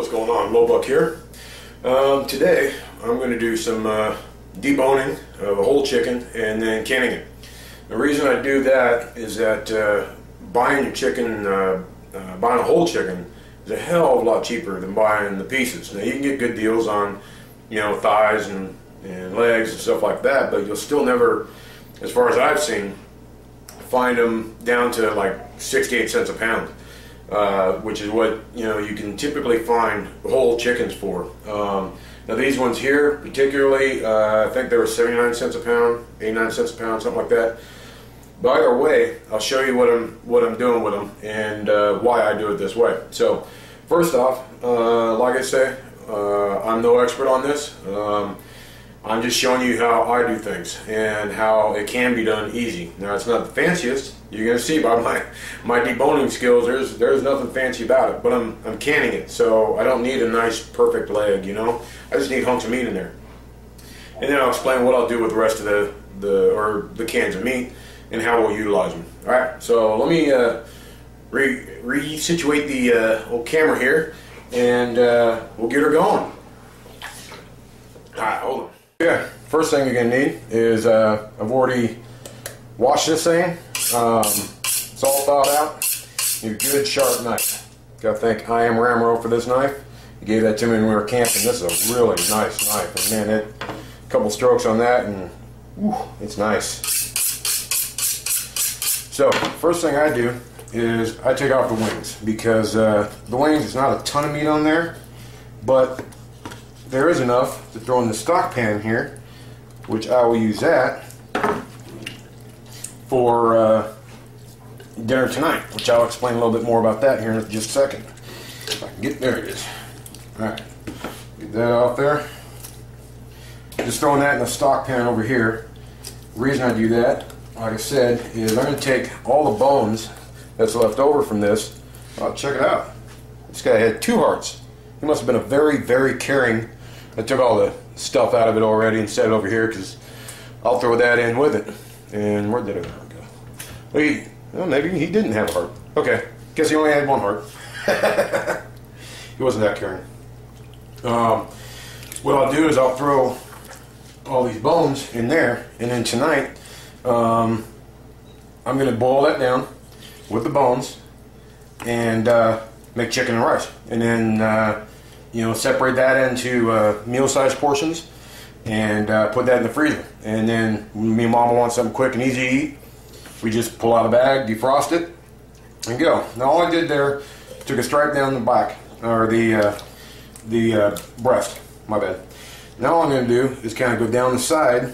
what's going on? Lowbuck here. Today I'm going to do some deboning of a whole chicken and then canning it. The reason I do that is that buying your chicken, buying a whole chicken is a hell of a lot cheaper than buying the pieces. Now you can get good deals on, you know, thighs and legs and stuff like that, but you'll still never, as far as I've seen, find them down to like 68 cents a pound. Which is what you can typically find whole chickens for. Now these ones here particularly, I think they were 79 cents a pound, 89 cents a pound, something like that. But either way, I'll show you what I'm doing with them and why I do it this way. So first off, like I say, I'm no expert on this. I'm just showing you how I do things and how it can be done easy. Now it's not the fanciest. You're going to see by my deboning skills, there's nothing fancy about it. But I'm canning it, so I don't need a nice perfect leg. I just need hunks of meat in there. And then I'll explain what I'll do with the rest of the cans of meat and how we'll utilize them. All right. So let me resituate the old camera here, and we'll get her going. All right, hold on. Yeah, first thing you're going to need is, I've already washed this thing. It's all thawed out. You need a good sharp knife. Gotta thank I Am Ramro for this knife. He gave that to me when we were camping. This is a really nice knife. And man, a couple strokes on that and whew, it's nice. So, first thing I do is I take off the wings, because the wings, there's not a ton of meat on there, but there is enough to throw in the stock pan here, which I will use that for dinner tonight, which I'll explain a little bit more about that here in just a second. If I can get, there it is. Alright, get that off there. Just throwing that in the stock pan over here. The reason I do that, like I said, is I'm going to take all the bones that's left over from this. Oh, check it out. This guy had 2 hearts. He must have been a very, very caring. I took all the stuff out of it already and set it over here because I'll throw that in with it. And where did it go? Well, maybe he didn't have a heart. Okay, guess he only had 1 heart. He wasn't that caring. What I'll do is I'll throw all these bones in there, and then tonight I'm going to boil that down with the bones and make chicken and rice, and then separate that into meal-sized portions and put that in the freezer. And then me and Mama want something quick and easy to eat, we just pull out a bag, defrost it, and go. Now all I did there, took a stripe down the back, or the breast, my bad. Now all I'm going to do is kind of go down the side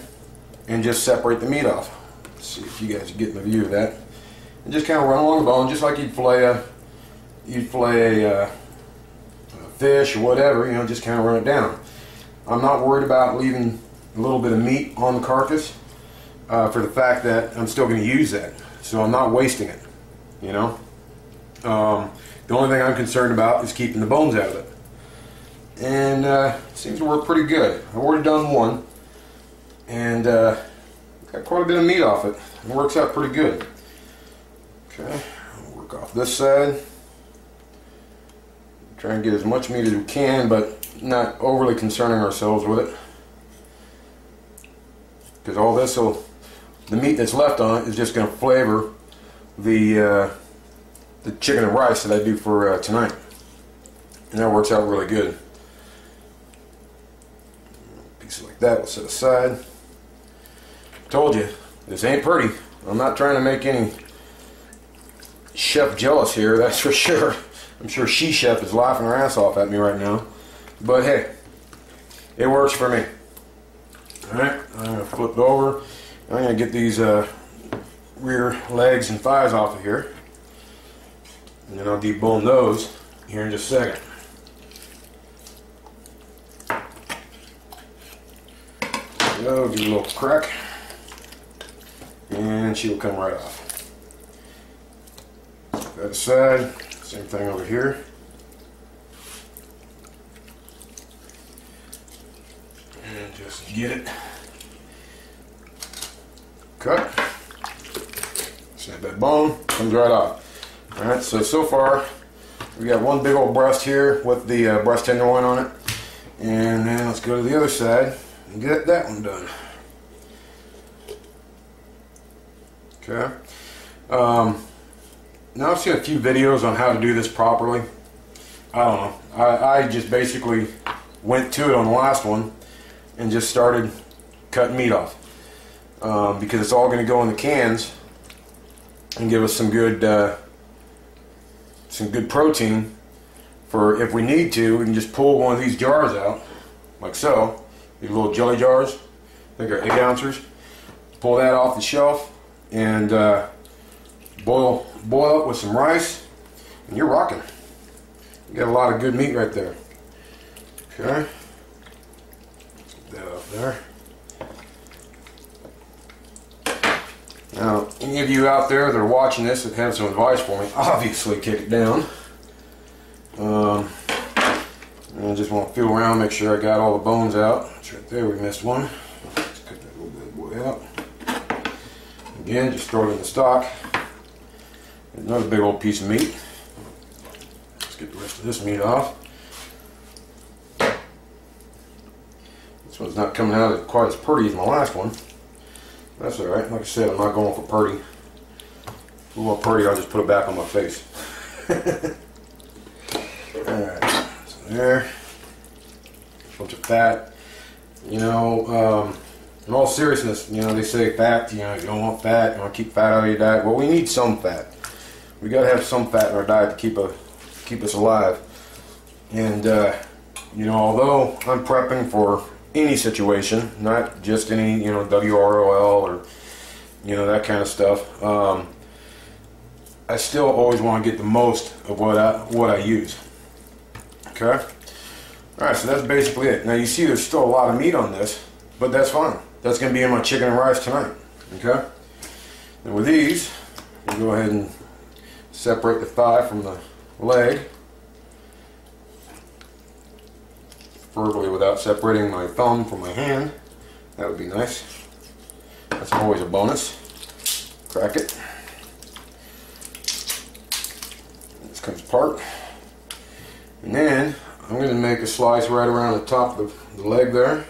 and just separate the meat off. Let's see if you guys are getting a view of that. And just kind of run along the bone, just like you'd fillet a fish or whatever, just kind of run it down. I'm not worried about leaving a little bit of meat on the carcass for the fact that I'm still going to use that, so I'm not wasting it. The only thing I'm concerned about is keeping the bones out of it, and it seems to work pretty good. I've already done one, and got quite a bit of meat off it. It works out pretty good. Okay, I'll work off this side. Try and get as much meat as we can, but not overly concerning ourselves with it, because all this the meat that's left on it is just going to flavor the chicken and rice that I do for tonight, and that works out really good. Pieces like that we'll set aside. Told you, this ain't pretty. I'm not trying to make any chef jealous here, that's for sure. I'm sure She Chef is laughing her ass off at me right now. But hey, it works for me. Alright, I'm going to flip it over. I'm going to get these rear legs and thighs off of here. And then I'll debone those here in just a second. So, give it a little crack. And she'll come right off. That aside. Same thing over here. And just get it cut. Snap that bone, comes right off. Alright, so far We got one big old breast here with the breast tenderloin on it. And then let's go to the other side and get that one done. Okay. Now I've seen a few videos on how to do this properly. I don't know. I just basically went to it on the last one and just started cutting meat off. Because it's all going to go in the cans and give us some good protein for if we need to. We can just pull one of these jars out, like so. These little jelly jars, I think they're 8 ounces. Pull that off the shelf and boil up with some rice, and you're rocking. You got a lot of good meat right there. Okay, let's get that up there. Now, any of you out there that are watching this that have some advice for me, obviously kick it down. I just want to feel around, make sure I got all the bones out. It's right there, we missed one. Let's cut that little bad boy out. Again, just throw it in the stock. Another big old piece of meat. Let's get the rest of this meat off. This one's not coming out quite as pretty as my last one. That's alright. Like I said, I'm not going for pretty. If we want pretty, I'll just put it back on my face. Alright, so there. A bunch of fat. You know, in all seriousness, you know, they say fat, you know, you don't want fat, you want to keep fat out of your diet. Well, we need some fat. We got to have some fat in our diet to keep us alive. And, you know, although I'm prepping for any situation, not just any, you know, WROL or, you know, that kind of stuff, I still always want to get the most of what I use. Okay? Alright, so that's basically it. Now you see there's still a lot of meat on this, but that's fine. That's going to be in my chicken and rice tonight. Okay? And with these, we'll go ahead and separate the thigh from the leg. Preferably without separating my thumb from my hand. That would be nice. That's always a bonus. Crack it. This comes apart. And then I'm going to make a slice right around the top of the leg there.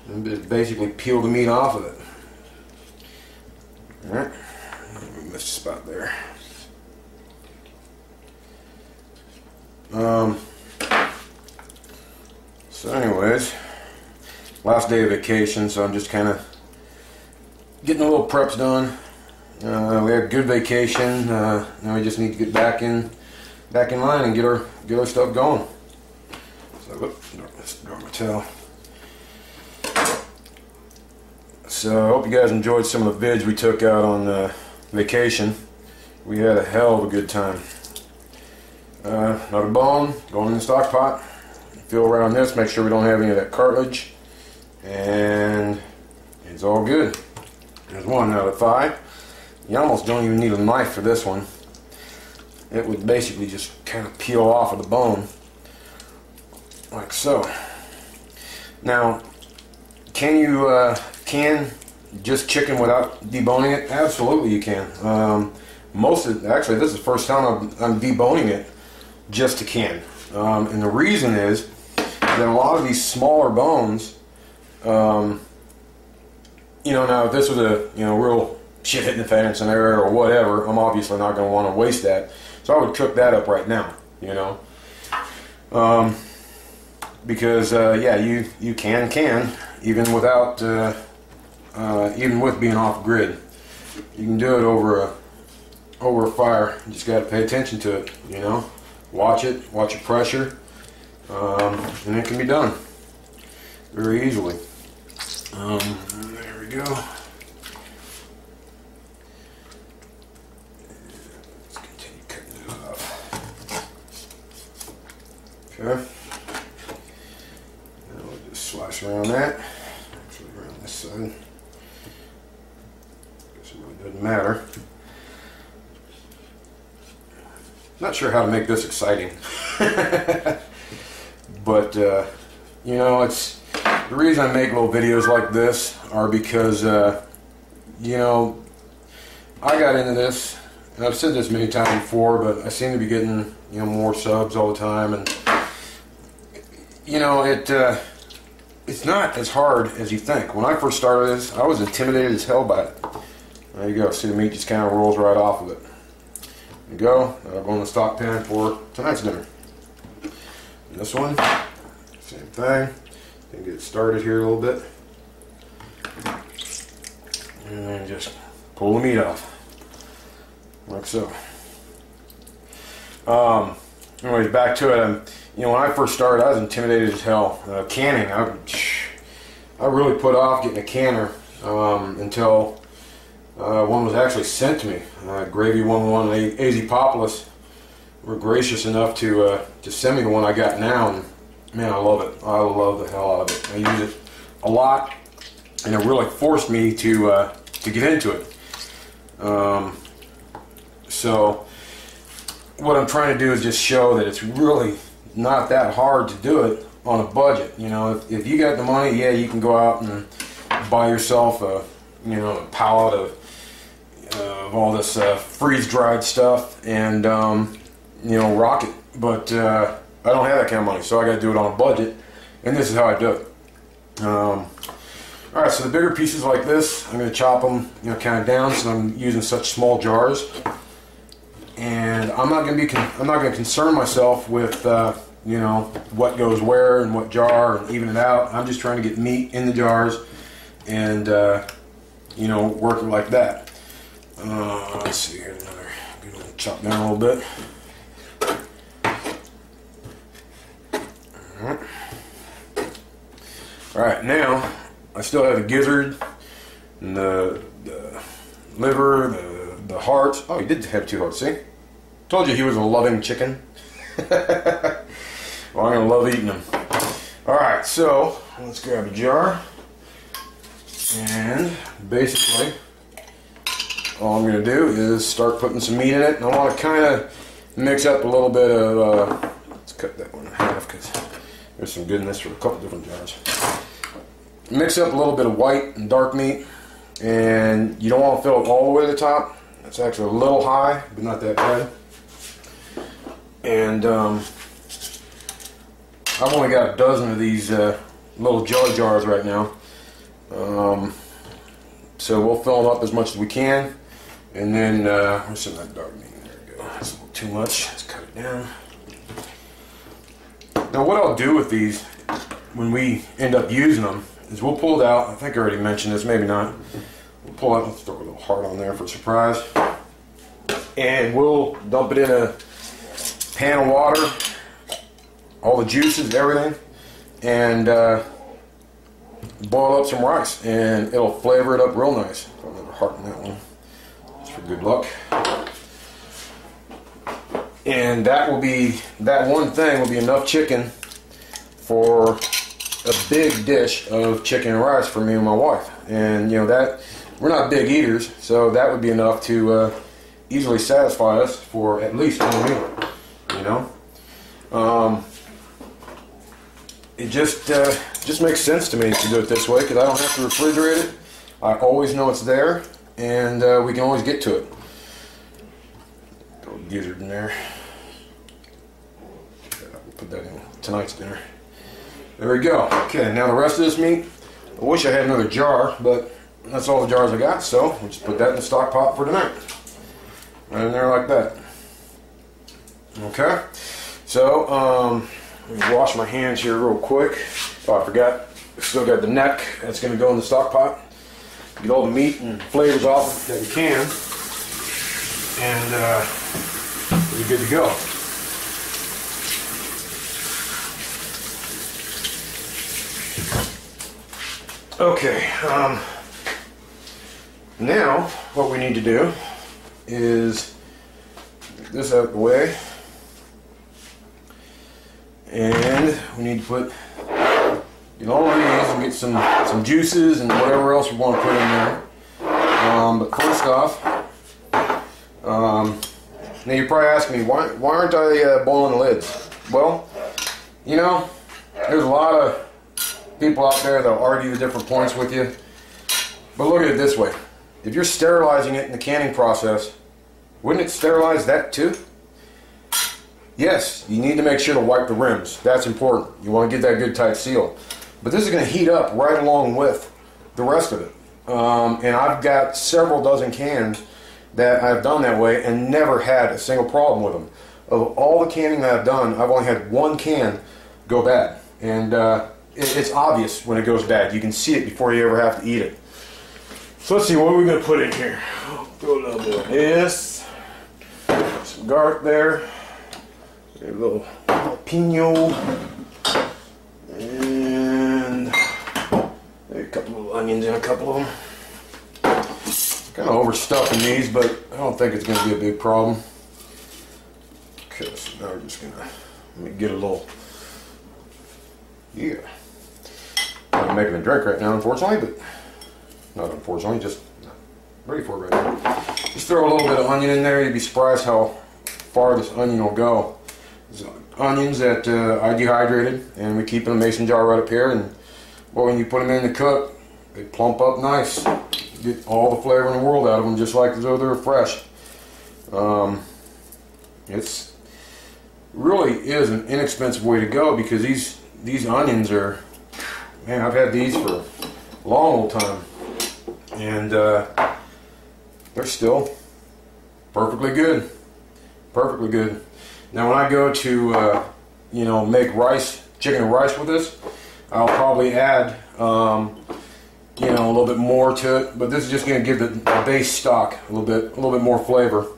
And just basically peel the meat off of it. Alright. Missed a spot there. So anyways, last day of vacation, so I'm just kind of getting a little preps done. We had a good vacation. Now we just need to get back in line and get our stuff going. So, let's drop my towel. So I hope you guys enjoyed some of the vids we took out on vacation. We had a hell of a good time. Another bone going in the stock pot. Feel around this, make sure we don't have any of that cartilage, and it's all good. There's one out of 5. You almost don't even need a knife for this one. It would basically just kind of peel off of the bone like so. Now, can you can just chicken without deboning it? Absolutely you can. Actually this is the first time I'm deboning it just to can. And the reason is that a lot of these smaller bones, you know, now if this was a, you know, real shit hitting the fan scenario or whatever, I'm obviously not going to want to waste that. So I would cook that up right now, you know. Because yeah, you can even without even with being off grid, you can do it over a fire. You just got to pay attention to it, you know. Watch your pressure, and it can be done very easily. There we go. Let's continue cutting it off. Okay. Now we'll just slice around that. Actually, around this side. Guess it really doesn't matter. Not sure how to make this exciting. But you know, it's the reason I make little videos like this are because you know, I got into this And I've said this many times before, but I seem to be getting, you know, more subs all the time, and you know, it's not as hard as you think. When I first started this, I was intimidated as hell by it. There you go. See, the meat just kind of rolls right off of it. There you go. That'll go in the stock pan for tonight's dinner. And this one, same thing. Gonna get it started here a little bit, and then just pull the meat off, like so. Anyways, back to it. You know, when I first started, I was intimidated as hell. Canning, I really put off getting a canner until one was actually sent to me. Gravy 101 AZ Populous were gracious enough to send me the one I got now, and man, I love it. I love the hell out of it. I use it a lot, and it really forced me to get into it. So what I'm trying to do is just show that it's really not that hard to do it on a budget. You know, if you got the money, yeah, you can go out and buy yourself a, you know, a pallet of all this freeze-dried stuff and you know, rock it. But I don't have that kind of money, so I got to do it on a budget, and this is how I do it. Alright, so the bigger pieces like this, I'm going to chop them, you know, kind of down, since I'm using such small jars. And I'm not going to concern myself with you know, what goes where and what jar and even it out. I'm just trying to get meat in the jars and you know, work it like that. Let's see here, another good one, chop down a little bit. Alright, now I still have the gizzard and the liver, the heart. Oh, he did have two hearts, see? Told you he was a loving chicken. Well, I'm going to love eating them. Alright, so let's grab a jar. And basically, all I'm going to do is start putting some meat in it. And I want to kind of mix up a little bit of, let's cut that one in half because there's some goodness for a couple different jars. Mix up a little bit of white and dark meat. And you don't want to fill it all the way to the top. It's actually a little high, but not that bad. And I've only got a dozen of these little jelly jars right now. So we'll fill them up as much as we can. And then, where's some of that dark meat? There we go. That's a little too much. Let's cut it down. Now what I'll do with these when we end up using them is we'll pull it out. I think I already mentioned this, maybe not. We'll pull out, let's throw a little heart on there for a surprise. And we'll dump it in a pan of water, all the juices, everything, and boil up some rice, and it'll flavor it up real nice. Throw another heart in that one, just for good luck. And that will be, that one thing will be enough chicken for a big dish of chicken and rice for me and my wife. And you know, that we're not big eaters, so that would be enough to easily satisfy us for at least one meal. You know, it just makes sense to me to do it this way because I don't have to refrigerate it. I always know it's there, and we can always get to it. Throw a gizzard in there. We'll put that in tonight's dinner. There we go. Okay, now the rest of this meat. I wish I had another jar, but that's all the jars I got, so we'll just put that in the stock pot for tonight. Right in there like that. Okay, so let me wash my hands here real quick. Oh, I forgot. Still got the neck. That's going to go in the stock pot. Get all the meat and flavors off that you can, and you're good to go. Okay. Now what we need to do is get this out of the way. And we need to get all of these and get some juices and whatever else we want to put in there. But first off, now you're probably asking me, why aren't I boiling the lids? Well, you know, there's a lot of people out there that'll argue the different points with you. But look at it this way. If you're sterilizing it in the canning process, Wouldn't it sterilize that too? Yes, you need to make sure to wipe the rims. That's important. You want to get that good tight seal. But this is going to heat up right along with the rest of it. And I've got several dozen cans that I've done that way and never had a single problem with them. Of all the canning that I've done, I've only had one can go bad. And it's obvious when it goes bad. You can see it before you ever have to eat it. So let's see, what are we going to put in here? Throw a little bit of this. Some garlic there. A little jalapeno. And a couple of onions in a couple of them. Kind of overstuffing these, but I don't think it's going to be a big problem. Okay, so now we're just going to let me get a little. Yeah. I'm making a drink right now, unfortunately, but not unfortunately, just not ready for it right now. Just throw a little bit of onion in there. You'd be surprised how far this onion will go. There's onions that I dehydrated, and we keep in a mason jar right up here. And well, when you put them in the cook, they plump up nice. You get all the flavor in the world out of them, just like as though they're fresh. It's really is an inexpensive way to go, because these onions are, man, I've had these for a long old time, and they're still perfectly good. Perfectly good. Now when I go to you know, make rice, chicken and rice with this, I'll probably add you know, a little bit more to it, but this is just going to give the base stock a little bit more flavor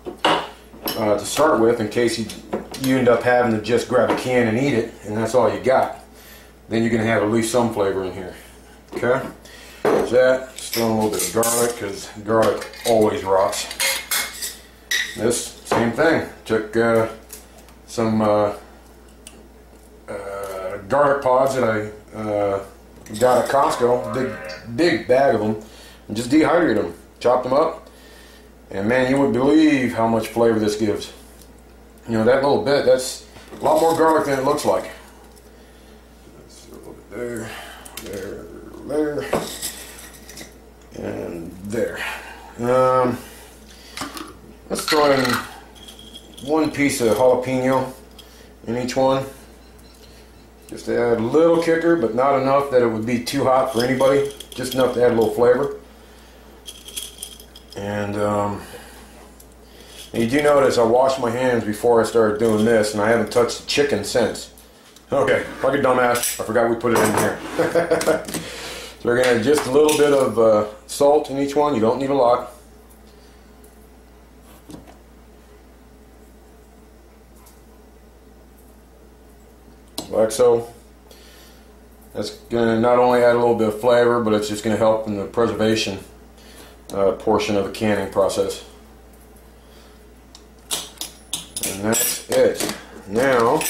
to start with, in case you end up having to just grab a can and eat it, and that's all you got. Then you're going to have at least some flavor in here. Okay, there's that. Just throwing a little bit of garlic, because garlic always rocks. This, same thing. Took some garlic pods that I got at Costco, big bag of them, and just dehydrated them, chopped them up, and man, you wouldn't believe how much flavor this gives. You know, that little bit, that's a lot more garlic than it looks like. Let's a little bit there, and there. Let's throw in one piece of jalapeno in each one, just to add a little kicker, but not enough that it would be too hot for anybody, just enough to add a little flavor. And you do notice I washed my hands before I started doing this, and I haven't touched the chicken since. Okay, like a dumbass, I forgot we put it in here. So we're going to add just a little bit of salt in each one. You don't need a lot. Like so. That's going to not only add a little bit of flavor, but it's just going to help in the preservation portion of the canning process. And that's it. Now,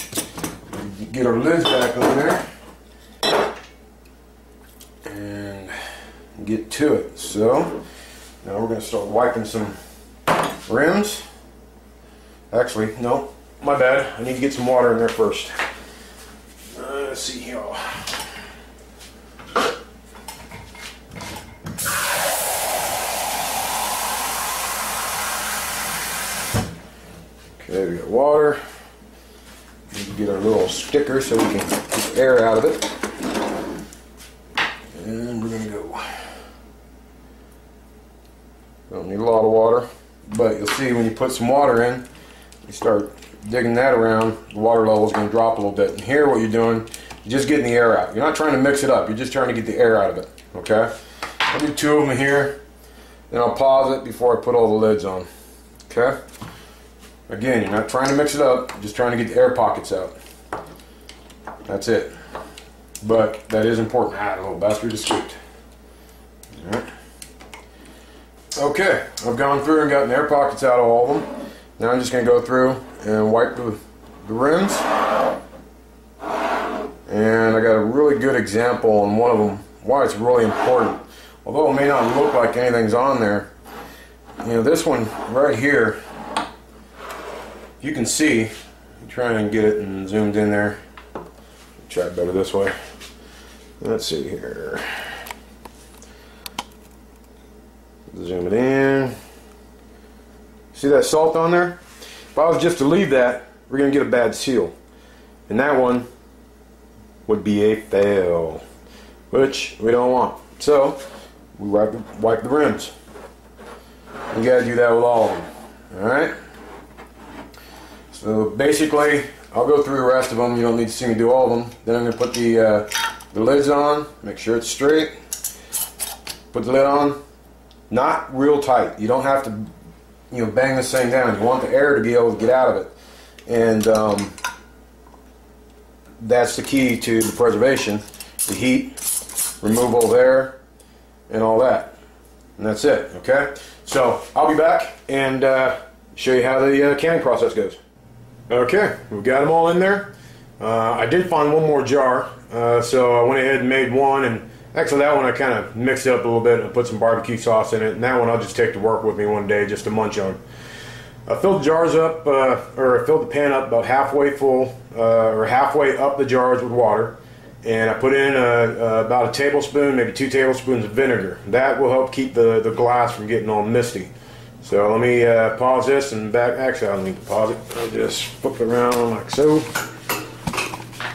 get our lids back on there and get to it. So, now we're going to start wiping some rims. Actually, no, my bad. I need to get some water in there first. Let's see here. Okay, we got water. We can get our little sticker so we can get the air out of it. And we're going to go. Don't need a lot of water, but you'll see when you put some water in, you start digging that around, the water level is going to drop a little bit. And here what you're doing, you're just getting the air out. You're not trying to mix it up, you're just trying to get the air out of it. Okay? I'll do 2 of them here, then I'll pause it before I put all the lids on. Okay? Again, you're not trying to mix it up, you're just trying to get the air pockets out. That's it. But that is important. Ah, the little bastard escaped. Alright. Okay, I've gone through and gotten air pockets out of all of them. Now I'm just going to go through and wipe the rims. And I got a really good example on one of them, why it's really important. Although it may not look like anything's on there, you know, this one right here, you can see, try and get it and zoomed in there. Try it better this way. Let's see here. Zoom it in. See that salt on there? If I was just to leave that, we're going to get a bad seal. And that one would be a fail, which we don't want. So we wipe the rims. You got to do that with all of them. Alright? So basically, I'll go through the rest of them. You don't need to see me do all of them. Then I'm going to put the lids on, make sure it's straight. Put the lid on. Not real tight. You don't have to, you know, bang this thing down. You want the air to be able to get out of it. And that's the key to the preservation. The heat, removal there, and all that. And that's it, okay? So I'll be back and show you how the canning process goes. Okay, we've got them all in there. I did find one more jar, so I went ahead and made one, and actually that one I kind of mixed it up a little bit and put some barbecue sauce in it, and that one I'll just take to work with me one day just to munch on. I filled the jars up, or I filled the pan up about halfway full, or halfway up the jars with water, and I put in about a tablespoon, maybe 2 tablespoons of vinegar. That will help keep the glass from getting all misty. So let me pause this and back. Actually, I don't need to pause it. I'll just flip it around like so,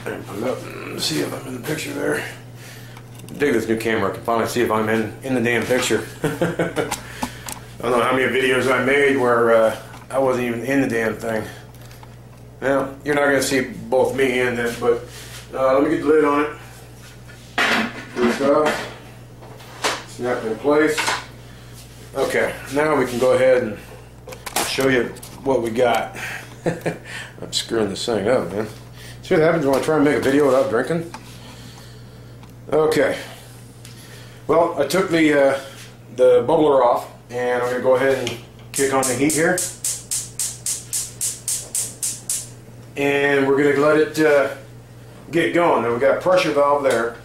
and put it up and see if I'm in the picture there. Dig this new camera. I can finally see if I'm in the damn picture. I don't know how many videos I made where I wasn't even in the damn thing. Now, you're not going to see both me and this, but let me get the lid on it. First off, snap it in place. Okay, now we can go ahead and show you what we got. I'm screwing this thing up, man. See what happens when I try and make a video without drinking? Okay. Well, I took the bubbler off, and I'm going to go ahead and kick on the heat here. And we're going to let it get going. Now we've got a pressure valve there.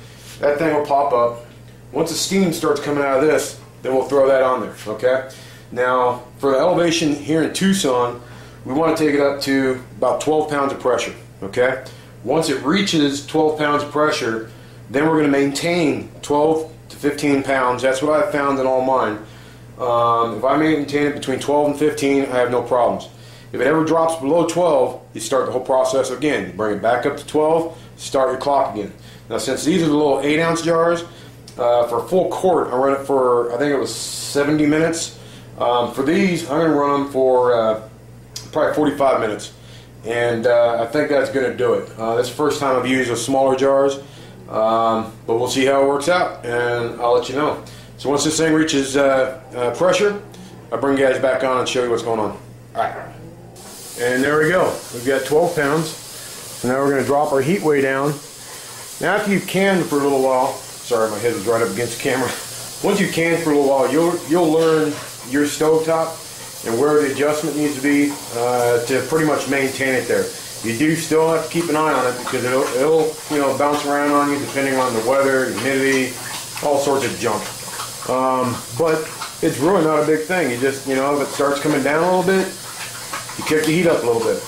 That thing will pop up. Once the steam starts coming out of this, then we'll throw that on there, okay? Now, for the elevation here in Tucson, we want to take it up to about 12 pounds of pressure, okay? Once it reaches 12 pounds of pressure, then we're going to maintain 12 to 15 pounds. That's what I've found in all mine. If I maintain it between 12 and 15, I have no problems. If it ever drops below 12, you start the whole process again. You bring it back up to 12, start your clock again. Now, since these are the little 8-ounce jars, for a full quart, I run it for, I think it was 70 minutes. For these, I'm going to run them for probably 45 minutes. And I think that's going to do it. This is the first time I've used the smaller jars, but we'll see how it works out, and I'll let you know. So once this thing reaches pressure, I'll bring you guys back on and show you what's going on. Alright. And there we go. We've got 12 pounds. So now we're going to drop our heat way down. Now after you've canned for a little while, sorry, my head was right up against the camera. Once you can for a little while, you'll learn your stovetop and where the adjustment needs to be to pretty much maintain it there. You do still have to keep an eye on it because it'll bounce around on you depending on the weather, humidity, all sorts of junk. But it's really not a big thing. You just, if it starts coming down a little bit, you kick the heat up a little bit.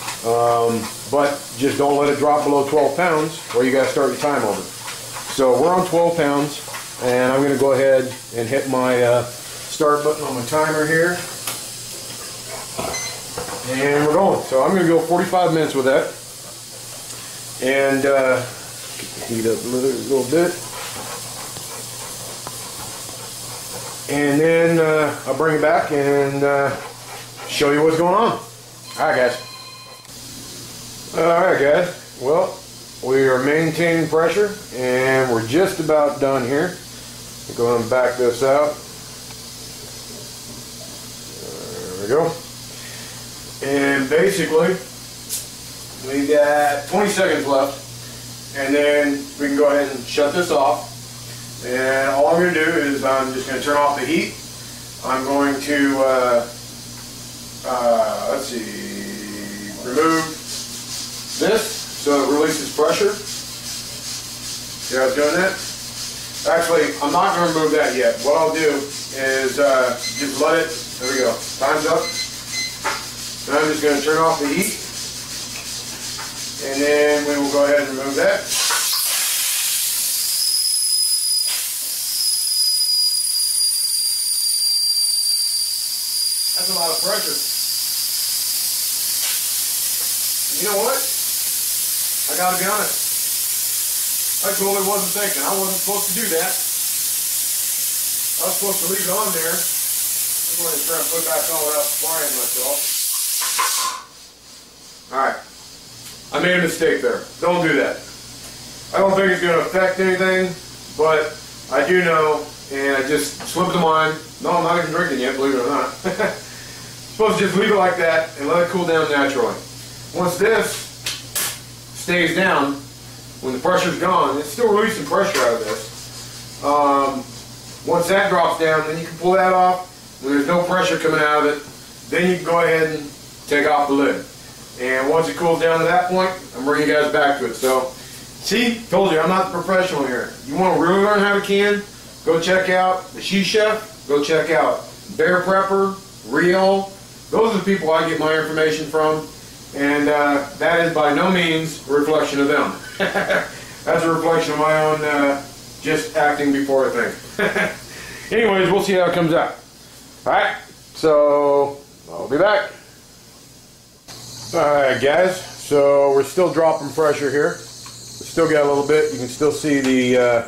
But just don't let it drop below 12 pounds or you got to start your time over. So we're on 12 pounds, and I'm going to go ahead and hit my start button on my timer here. And we're going. So I'm going to go 45 minutes with that. And get the heat up a little bit. And then I'll bring it back and show you what's going on. Alright guys. Alright guys. Well, we are maintaining pressure and we're just about done here. We'll go ahead and back this out. There we go. And basically, we got 20 seconds left, and then we can go ahead and shut this off. And all I'm going to do is I'm just going to turn off the heat. I'm going to, let's see, remove this so it releases pressure. See how it's doing that? Actually, I'm not going to remove that yet. What I'll do is just let it, there we go, time's up. Now I'm just going to turn off the heat, and then we will go ahead and remove that. That's a lot of pressure. You know what? I gotta be honest. I totally wasn't thinking. I wasn't supposed to do that. I was supposed to leave it on there. I'm going to try and put it back on without frying myself. Alright. I made a mistake there. Don't do that. I don't think it's going to affect anything, but I do know, and I just slipped the mind. No, I'm not even drinking yet, believe it or not. Supposed to just leave it like that and let it cool down naturally. Once this stays down, when the pressure's gone, it's still releasing pressure out of this. Once that drops down, then you can pull that off. When there's no pressure coming out of it, then you can go ahead and take off the lid. And once it cools down to that point, I'm bringing you guys back to it. So, see, told you, I'm not the professional here. You want to really learn how to can, go check out the She Chef, go check out Bear Prepper, Real. Those are the people I get my information from. And that is by no means a reflection of them. That's a reflection of my own just acting before I think. Anyways, we'll see how it comes out. Alright, so I'll be back. Alright guys, so we're still dropping pressure here. We still got a little bit. You can still see the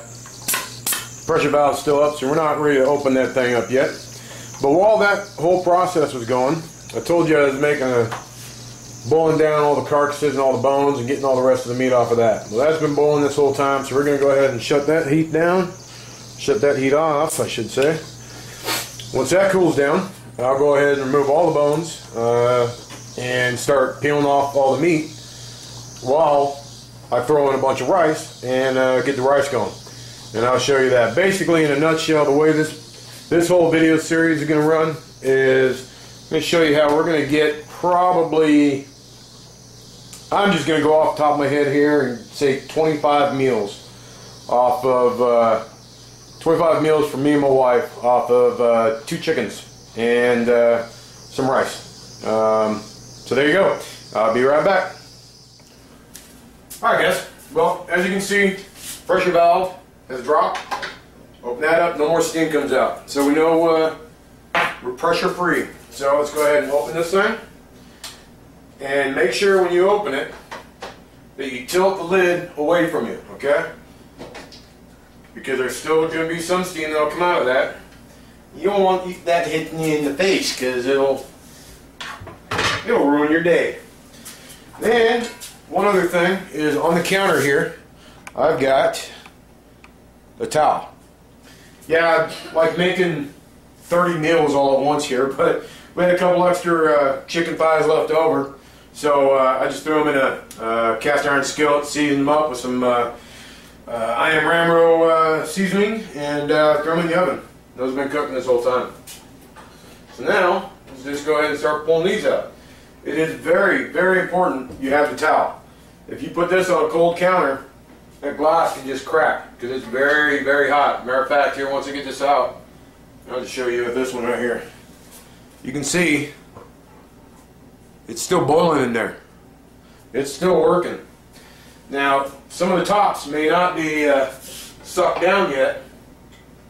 pressure valve still up, so we're not ready to open that thing up yet. But while that whole process was going, I told you I was boiling down all the carcasses and all the bones and getting all the rest of the meat off of that. Well, that's been boiling this whole time, so we're going to go ahead and shut that heat down. Shut that heat off, I should say. Once that cools down, I'll go ahead and remove all the bones and start peeling off all the meat while I throw in a bunch of rice and get the rice going. And I'll show you that. Basically, in a nutshell, the way this whole video series is going to run is I'm going to show you how we're going to get probably, I'm just going to go off the top of my head here and say 25 meals off of 25 meals for me and my wife off of 2 chickens and some rice. So there you go. I'll be right back. Alright guys, well, as you can see, pressure valve has dropped. Open that up, no more steam comes out. So we know we're pressure free. So let's go ahead and open this thing. And make sure when you open it that you tilt the lid away from you, okay? Because there's still going to be some steam that'll come out of that. You don't want that hitting you in the face because it'll ruin your day. Then one other thing is on the counter here, I've got a towel. Yeah, I like making 30 meals all at once here, but we had a couple extra chicken thighs left over, so I just threw them in a cast iron skillet, seasoned them up with some I Am Ramro seasoning, and throw them in the oven. Those have been cooking this whole time. So now, let's just go ahead and start pulling these out. It is very, very important you have the towel. If you put this on a cold counter, that glass can just crack because it's very, very hot. Matter of fact, here, once I get this out, I'll just show you with this one right here. You can see it's still boiling in there. It's still working. Now, some of the tops may not be sucked down yet.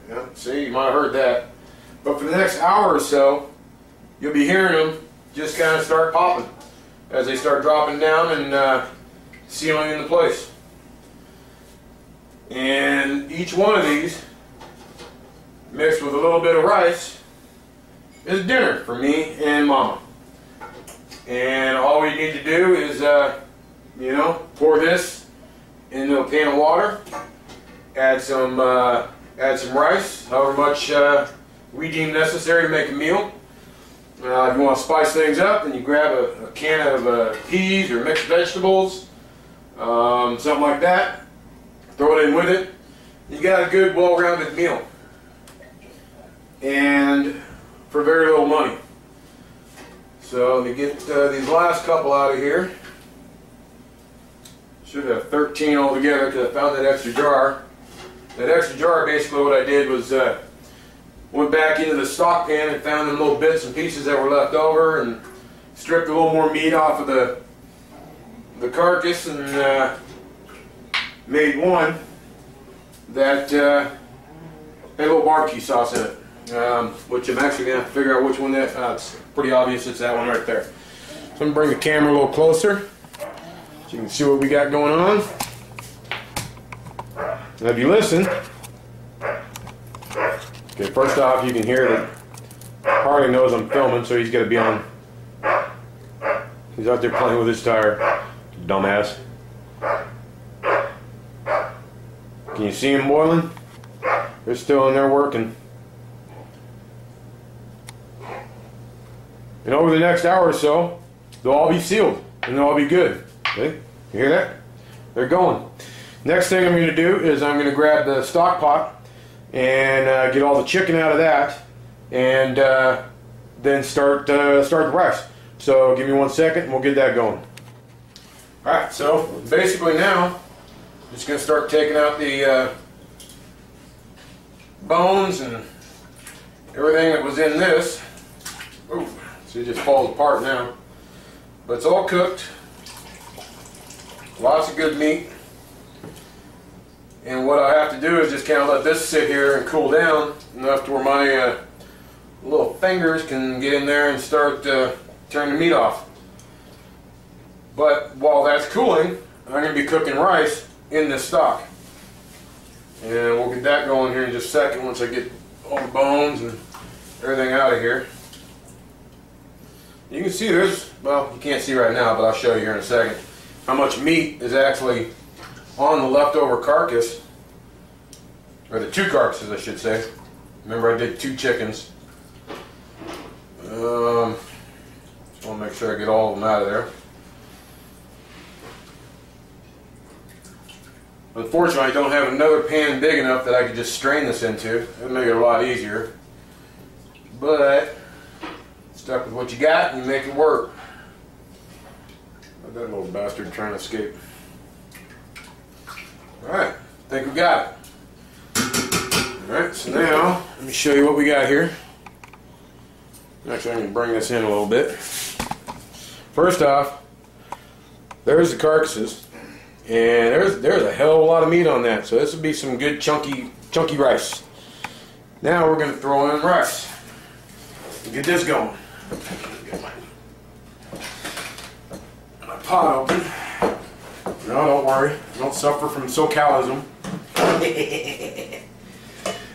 Yeah, see, you might have heard that. But for the next hour or so, you'll be hearing them just kind of start popping as they start dropping down and sealing into place. And each one of these, mixed with a little bit of rice, is dinner for me and Mama. And all we need to do is, pour this into a pan of water, add some rice, however much we deem necessary to make a meal. If you want to spice things up, then you grab a can of peas or mixed vegetables, something like that. Throw it in with it. You got a good, well-rounded meal, and for very little money. So let me get these last couple out of here. Should have 13 altogether because I found that extra jar. That extra jar, basically what I did was went back into the stock pan and found the little bits and pieces that were left over and stripped a little more meat off of the carcass and made one that had a little barbecue sauce in it, which I'm actually going to have to figure out which one that, it's pretty obvious it's that one right there. So I'm going to bring the camera a little closer. you can see what we got going on. Now if you listen, okay, first off you can hear that Harley knows I'm filming, so he's got to be on. He's out there playing with his tire, dumbass. Can you see him boiling? They're still in there working. And over the next hour or so, they'll all be sealed and they'll all be good. Okay? You hear that? They're going. Next thing I'm going to do is I'm going to grab the stock pot and get all the chicken out of that, and then start the rice. So give me 1 second and we'll get that going. Alright, so basically now I'm just going to start taking out the bones and everything that was in this. Ooh, so it just falls apart now. But it's all cooked. Lots of good meat. And what I have to do is just kind of let this sit here and cool down enough to where my little fingers can get in there and start turning the meat off. But while that's cooling, I'm going to be cooking rice in this stock. And we'll get that going here in just a second once I get all the bones and everything out of here. You can see there's, well, you can't see right now, but I'll show you here in a second, how much meat is actually on the leftover carcass, or the two carcasses I should say. Remember I did 2 chickens. Just want to make sure I get all of them out of there. Unfortunately, I don't have another pan big enough that I could just strain this into. It would make it a lot easier. But stuck with what you got and you make it work. That little bastard trying to escape. Alright, I think we got it. Alright, so now let me show you what we got here. Actually, I'm going to bring this in a little bit. First off, there's the carcasses. And there's a hell of a lot of meat on that. So this would be some good chunky rice. Now we're going to throw in rice. Get this going. Get my pot open. No, don't worry. Don't suffer from SoCalism.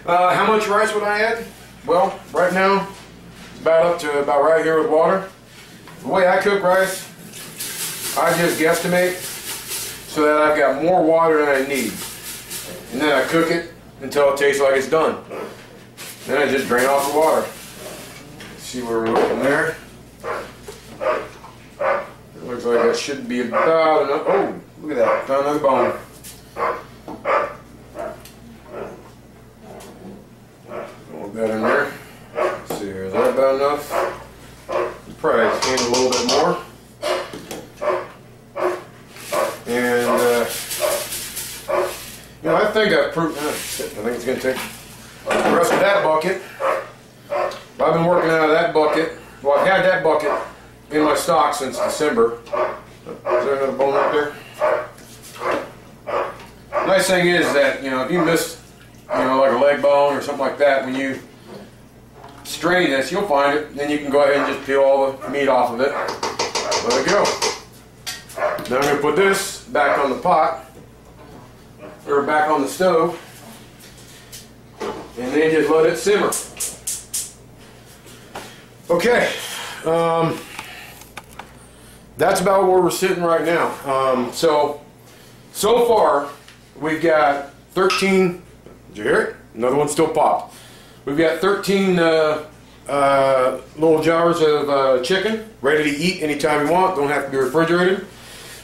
How much rice would I add? Well, right now, it's about up to about right here with water. The way I cook rice, I just guesstimate so that I've got more water than I need. And then I cook it until it tastes like it's done. Then I just drain off the water. See where we're looking there. It looks like that should be about enough. Oh, look at that. Found another bone. Hold that in there. Let's see here. Is that about enough? Probably add a little bit more. And, you know, I think I've proved. I think it's going to take the rest of that bucket. I've been working out of that bucket. Well, I've had that bucket in my stock since December. Is there another bone right there? Nice thing is that, you know, if you miss, you know, like a leg bone or something like that, when you strain this, you'll find it. Then you can go ahead and just peel all the meat off of it. Let it go. Now I'm going to put this back on the pot, or back on the stove, and then just let it simmer. Okay, that's about where we're sitting right now. So far we've got 13, did you hear it? Another one still popped. We've got 13 little jars of chicken ready to eat anytime you want, don't have to be refrigerated.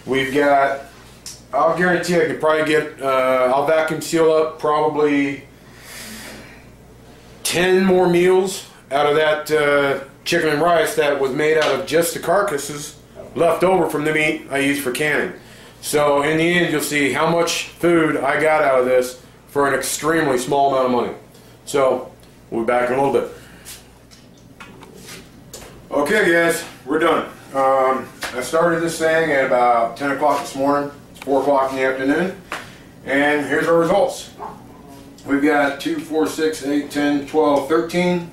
We've got, I'll guarantee I could probably get, I'll vacuum seal up probably 10 more meals out of that chicken and rice that was made out of just the carcasses left over from the meat I used for canning. So in the end, you'll see how much food I got out of this for an extremely small amount of money. So we'll be back in a little bit. Okay guys, we're done. I started this thing at about 10 o'clock this morning. It's 4 o'clock in the afternoon. And here's our results. We've got 2, 4, 6, 8, 10, 12, 13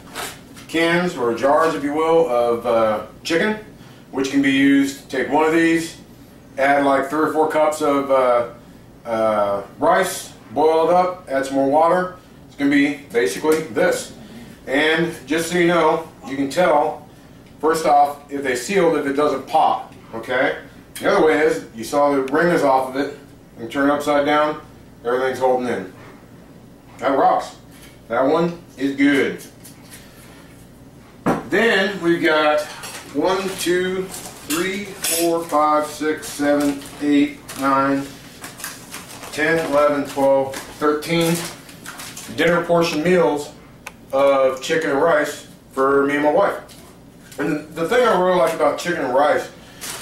cans, or jars if you will, of chicken, which can be used. Take one of these Add like 3 or 4 cups of rice, boil it up, add some more water. It's going to be basically this. And just so you know, you can tell, first off, if they sealed, if it doesn't pop, okay? The other way is, you saw the ring is off of it, and turn it upside down, everything's holding in. That rocks. That one is good. Then we've got 1, 2, 3, 4, 5, 6, 7, 8, 9, 10, 11, 12, 13 dinner portion meals of chicken and rice for me and my wife. And the thing I really like about chicken and rice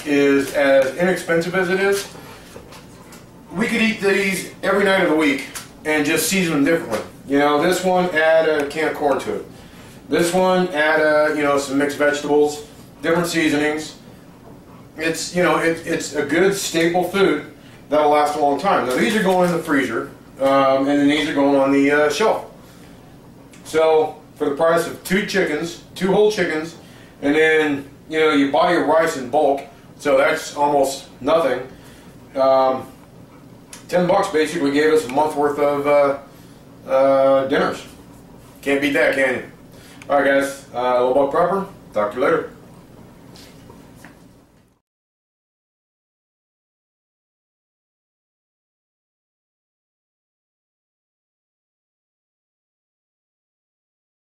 is, as inexpensive as it is, we could eat these every night of the week and just season them differently. You know, this one, add a can of corn to it. This one, add some mixed vegetables, different seasonings. It's, it's a good staple food that'll last a long time. Now these are going in the freezer, and then these are going on the shelf. So for the price of 2 chickens, 2 whole chickens, and then you buy your rice in bulk, so that's almost nothing. $10 basically gave us a month worth of dinners. Can't beat that, can you? Alright guys, Little Bug Prepper, talk to you later.